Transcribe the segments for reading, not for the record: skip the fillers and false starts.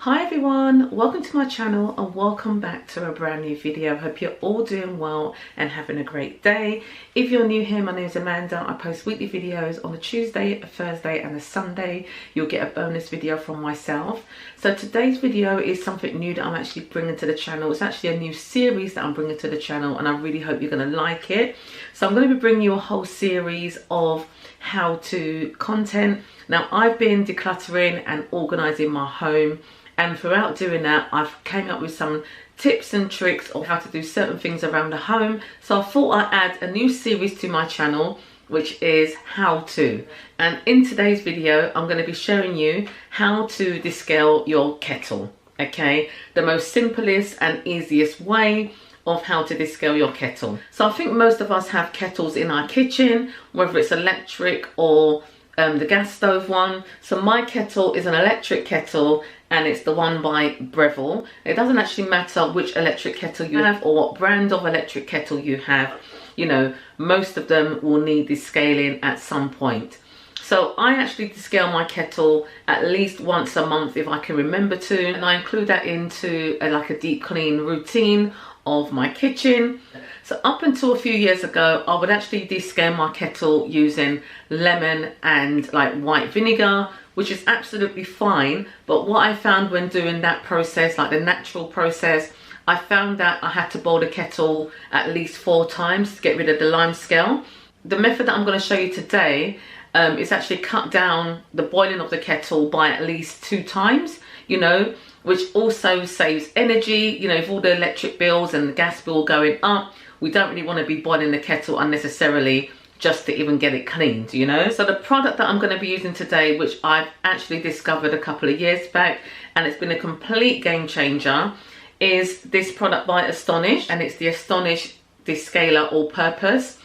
Hi everyone, welcome to my channel and welcome back to a brand new video. I hope you're all doing well and having a great day. If you're new here, my name is Amanda. I post weekly videos on a Tuesday, a Thursday and a Sunday. You'll get a bonus video from myself. So today's video is something new that I'm actually bringing to the channel. It's actually a new series that I'm bringing to the channel and I really hope you're going to like it. So I'm going to be bringing you a whole series of how-to content. Now I've been decluttering and organising my home, and throughout doing that I've came up with some tips and tricks of how to do certain things around the home. So I thought I'd add a new series to my channel, which is how to. And in today's video I'm going to be showing you how to descale your kettle. Okay, the most simplest and easiest way of how to descale your kettle. So I think most of us have kettles in our kitchen, whether it's electric or the gas stove one. So my kettle is an electric kettle and it's the one by Breville. It doesn't actually matter which electric kettle you have or what brand of electric kettle you have. You know, most of them will need descaling at some point. So I actually descale my kettle at least once a month if I can remember to, and I include that into like a deep clean routine of my kitchen. So up until a few years ago I would actually descale my kettle using lemon and like white vinegar, which is absolutely fine. But what I found when doing that process, like the natural process, I found that I had to boil the kettle at least 4 times to get rid of the lime scale. The method that I'm going to show you today is actually cut down the boiling of the kettle by at least 2 times, you know, which also saves energy. You know, with all the electric bills and the gas bill going up, we don't really want to be boiling the kettle unnecessarily just to even get it cleaned, you know. So the product that I'm going to be using today, which I've actually discovered a couple of years back and it's been a complete game changer, is this product by Astonish, and it's the Astonish Descaler All Purpose,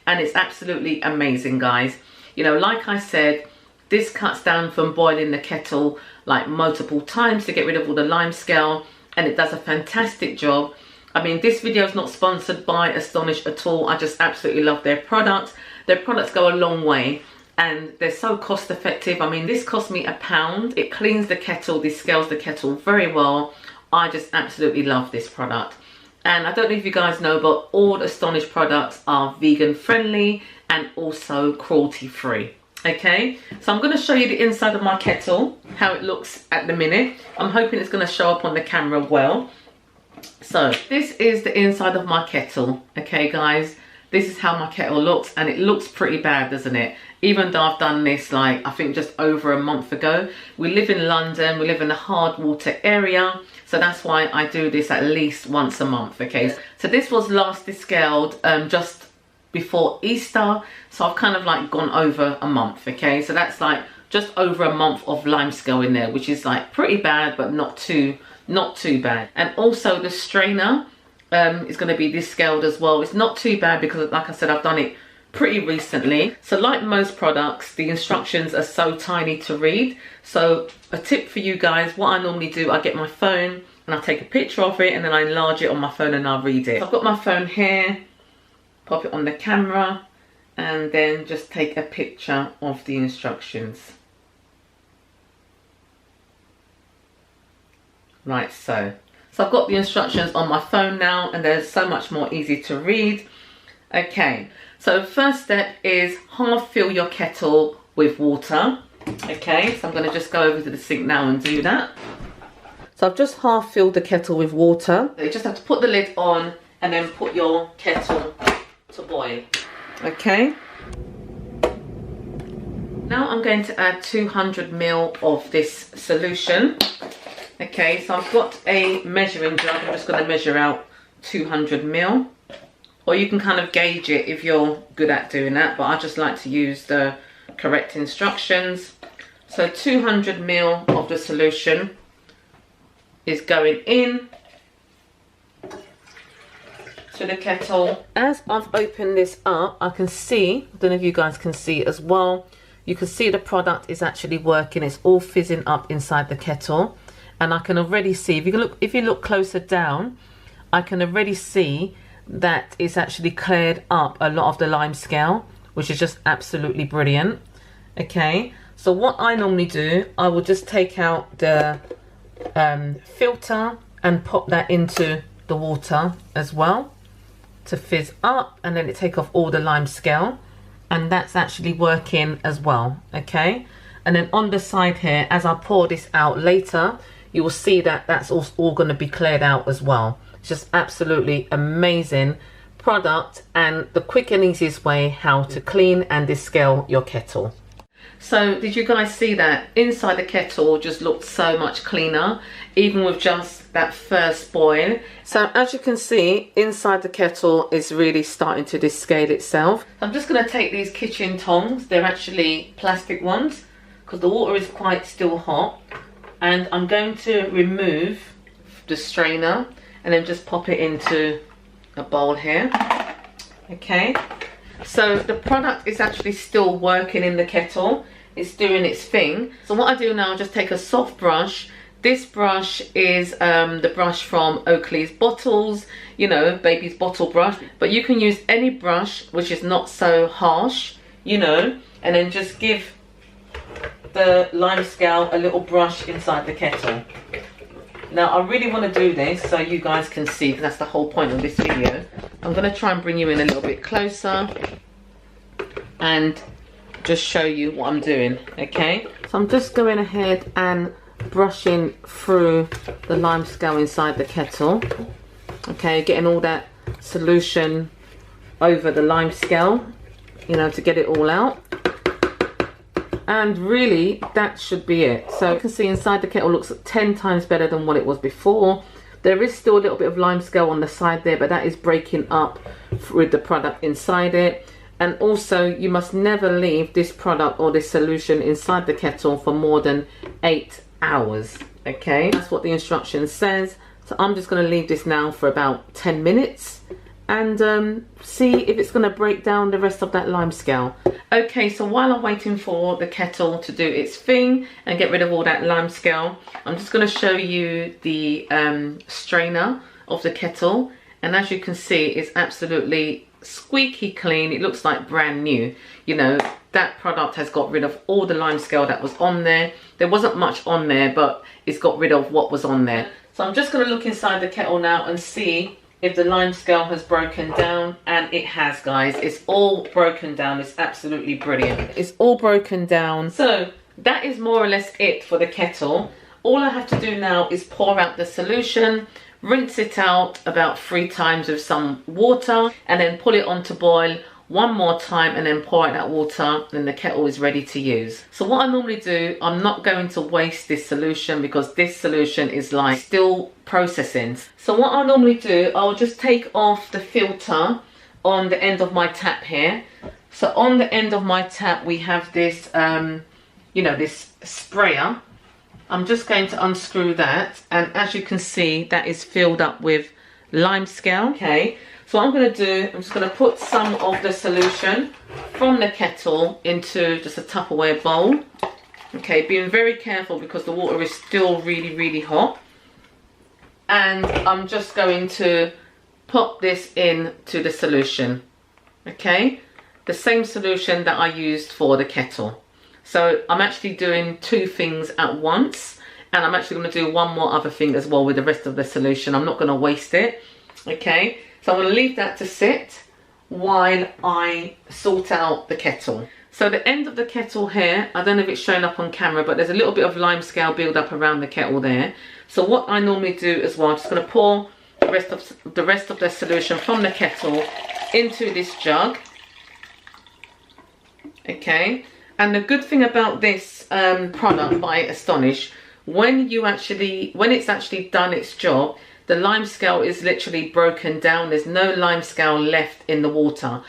and it's absolutely amazing, guys. You know, like I said, this cuts down from boiling the kettle like multiple times to get rid of all the lime scale, and it does a fantastic job. I mean, this video is not sponsored by Astonish at all. I just absolutely love their products. Their products go a long way and they're so cost effective. I mean, this cost me £1. It cleans the kettle, descales the kettle very well. I just absolutely love this product. And I don't know if you guys know, but all Astonish products are vegan friendly and also cruelty free. Okay, so I'm going to show you the inside of my kettle, how it looks at the minute. I'm hoping it's going to show up on the camera well. So this is the inside of my kettle. Okay guys, this is how my kettle looks, and it looks pretty bad, doesn't it? Even though I've done this like I think just over a month ago. We live in London, we live in a hard water area, so that's why I do this at least once a month. Okay, so this was last descaled just before Easter, so I've kind of like gone over a month. Okay, so that's like just over a month of lime scale in there, which is like pretty bad but not too bad. And also the strainer is going to be descaled as well. It's not too bad because, like I said, I've done it pretty recently. So like most products, the instructions are so tiny to read. So a tip for you guys, what I normally do, I get my phone and I take a picture of it and then I enlarge it on my phone and I'll read it. So I've got my phone here, pop it on the camera and then just take a picture of the instructions. Right, so I've got the instructions on my phone now and they're so much more easy to read. Okay, so first step is half fill your kettle with water. Okay, so I'm going to just go over to the sink now and do that. So I've just half filled the kettle with water. You just have to put the lid on and then put your kettle to boil. Okay. Now I'm going to add 200 ml of this solution. Okay, so I've got a measuring jug. I'm just going to measure out 200 ml. Or you can kind of gauge it if you're good at doing that, but I just like to use the correct instructions. So 200 ml of the solution is going in to the kettle. As I've opened this up, I can see, I don't know if you guys can see as well, you can see the product is actually working. It's all fizzing up inside the kettle. And I can already see, if you look closer down, I can already see that it's actually cleared up a lot of the lime scale, which is just absolutely brilliant. Okay, so what I normally do, I will just take out the filter and pop that into the water as well to fizz up, and then it take off all the lime scale, and that's actually working as well. Okay, and then on the side here, as I pour this out later, you will see that that's all going to be cleared out as well. It's just absolutely amazing product and the quick and easiest way how to clean and descale your kettle. So did you guys see that inside the kettle just looked so much cleaner, even with just that first boil? So as you can see, inside the kettle is really starting to descale itself. I'm just going to take these kitchen tongs, they're actually plastic ones because the water is quite still hot, and I'm going to remove the strainer and then just pop it into a bowl here. Okay, so the product is actually still working in the kettle. It's doing its thing. So what I do now is just take a soft brush. This brush is the brush from Oakley's Bottles, you know, baby's bottle brush. But you can use any brush which is not so harsh, you know, and then just give the lime scale a little brush inside the kettle. Now I really want to do this so you guys can see, because that's the whole point of this video. I'm going to try and bring you in a little bit closer and just show you what I'm doing. Okay, so I'm just going ahead and brushing through the lime scale inside the kettle. Okay, getting all that solution over the lime scale, you know, to get it all out. And really that should be it. So you can see inside the kettle looks 10 times better than what it was before. There is still a little bit of lime scale on the side there, but that is breaking up with the product inside it. And also you must never leave this product or this solution inside the kettle for more than 8 hours. Okay, that's what the instruction says. So I'm just going to leave this now for about 10 minutes and see if it's going to break down the rest of that lime scale. Okay, so while I'm waiting for the kettle to do its thing and get rid of all that lime scale, I'm just going to show you the strainer of the kettle. And as you can see, it's absolutely squeaky clean. It looks like brand new. You know, that product has got rid of all the lime scale that was on there. There wasn't much on there, but it's got rid of what was on there. So I'm just going to look inside the kettle now and see if the lime scale has broken down, and it has, guys. It's all broken down. It's absolutely brilliant. It's all broken down. So that is more or less it for the kettle. All I have to do now is pour out the solution, rinse it out about 3 times with some water, and then pull it on to boil one more time and then pour out that water, and the kettle is ready to use. So what I normally do, I'm not going to waste this solution because this solution is like still processing. So what I normally do, I'll just take off the filter on the end of my tap here. So on the end of my tap we have this you know, this sprayer. I'm just going to unscrew that, and as you can see, that is filled up with lime scale. Okay, so what I'm going to do, I'm just going to put some of the solution from the kettle into just a Tupperware bowl. Okay, being very careful because the water is still really hot. And I'm just going to pop this into the solution. Okay, the same solution that I used for the kettle. So I'm actually doing 2 things at once, and I'm actually going to do one more other thing as well with the rest of the solution. I'm not going to waste it. Okay, so I'm going to leave that to sit while I sort out the kettle. So the end of the kettle here, I don't know if it's showing up on camera, but there's a little bit of lime scale build up around the kettle there. So what I normally do as well, I'm just going to pour the rest of the solution from the kettle into this jug. Okay, and the good thing about this product by Astonish, when it's actually done its job, the lime scale is literally broken down. There's no lime scale left in the water.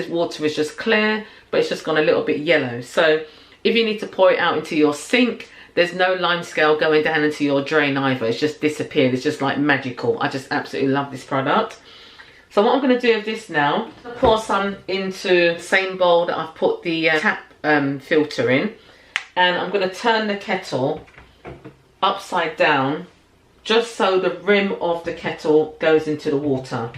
Water is just clear, but it's just gone a little bit yellow. So if you need to pour it out into your sink, there's no lime scale going down into your drain either. It's just disappeared. It's just like magical. I just absolutely love this product. So what I'm going to do with this now, I'll pour some into the same bowl that I've put the tap filter in, and I'm going to turn the kettle upside down just so the rim of the kettle goes into the water.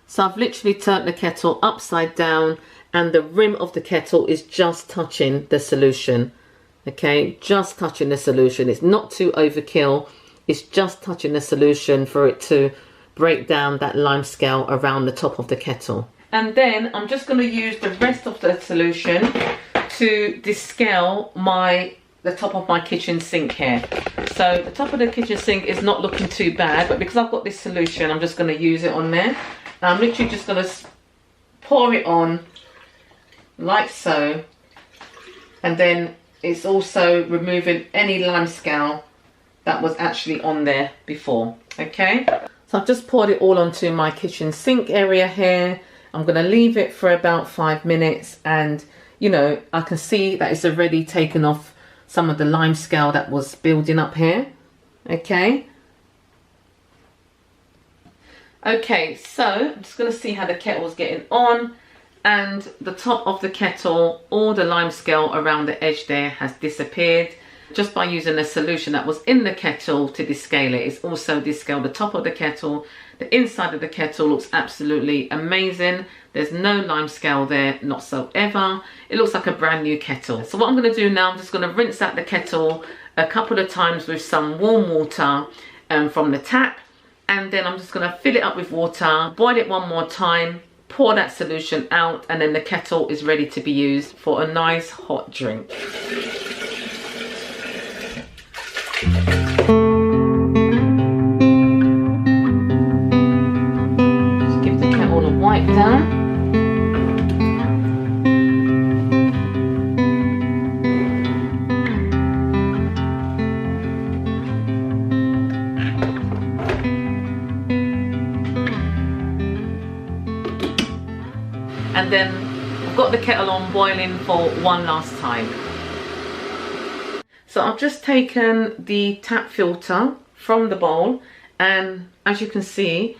So I've literally turned the kettle upside down and the rim of the kettle is just touching the solution. Okay, just touching the solution. It's not too overkill. it's just touching the solution for it to break down that lime scale around the top of the kettle. And then I'm just going to use the rest of the solution to descale the top of my kitchen sink here. So the top of the kitchen sink is not looking too bad, but because I've got this solution, I'm just going to use it on there. And I'm literally just going to pour it on like so, and then it's also removing any lime scale that was actually on there before. Okay, so I've just poured it all onto my kitchen sink area here. I'm going to leave it for about 5 minutes, and you know, I can see that it's already taken off some of the lime scale that was building up here. Okay, so I'm just going to see how the kettle's getting on. And the top of the kettle, all the lime scale around the edge there has disappeared. Just by using a solution that was in the kettle to descale it, it's also descaled the top of the kettle. The inside of the kettle looks absolutely amazing. There's no lime scale there whatsoever. It looks like a brand new kettle. So what I'm going to do now, I'm just going to rinse out the kettle a couple of times with some warm water from the tap. And then I'm just going to fill it up with water, boil it one more time, pour that solution out, and then the kettle is ready to be used for a nice hot drink. Just give the kettle a wipe down. And then I've got the kettle on boiling for one last time. So I've just taken the tap filter from the bowl, and as you can see,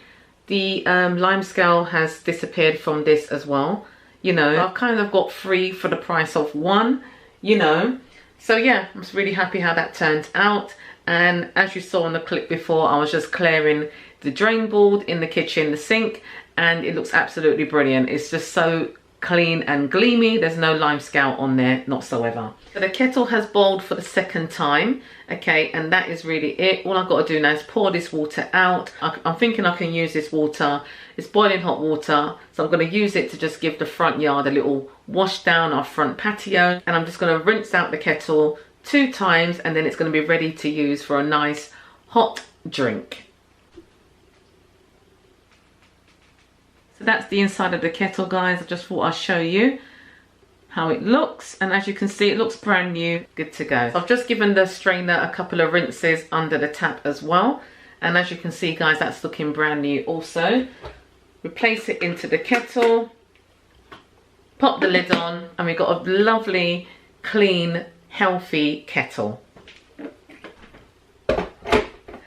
the lime scale has disappeared from this as well. You know, I've kind of got 3 for the price of 1, you know. So yeah, I'm just really happy how that turned out. And as you saw in the clip before, I was just clearing the drain board in the kitchen, the sink, and it looks absolutely brilliant. It's just so clean and gleamy. There's no lime scale on there whatsoever. So the kettle has boiled for the second time. Okay, and that is really it. All I've got to do now is pour this water out. I'm thinking I can use this water. It's boiling hot water, so I'm going to use it to just give the front yard a little wash down, our front patio. And I'm just going to rinse out the kettle 2 times, and then it's going to be ready to use for a nice hot drink. So that's the inside of the kettle, guys. I just thought I'd show you how it looks, and as you can see, it looks brand new, good to go. So I've just given the strainer a couple of rinses under the tap as well, and as you can see, guys, that's looking brand new also. Replace it into the kettle, pop the lid on, and we've got a lovely, clean, healthy kettle.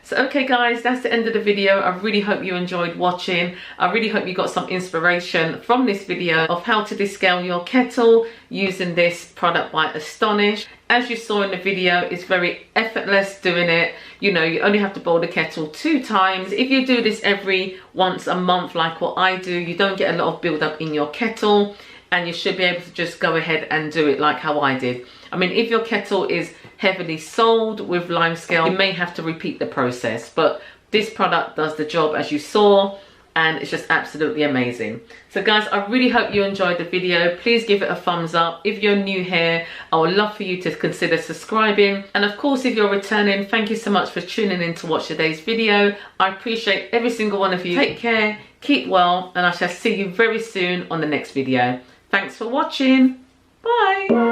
So okay guys, that's the end of the video. I really hope you enjoyed watching. I really hope you got some inspiration from this video of how to descale your kettle using this product by Astonish. As you saw in the video, it's very effortless doing it. You know, you only have to boil the kettle 2 times. If you do this every once a month like what I do, you don't get a lot of build-up in your kettle, and you should be able to just go ahead and do it like how I did. I mean, if your kettle is heavily sold with lime scale, you may have to repeat the process, but this product does the job as you saw, and it's just absolutely amazing. So guys, I really hope you enjoyed the video. Please give it a thumbs up. If you're new here, I would love for you to consider subscribing, and of course, if you're returning, thank you so much for tuning in to watch today's video. I appreciate every single one of you. Take care, keep well, and I shall see you very soon on the next video. Thanks for watching. Bye.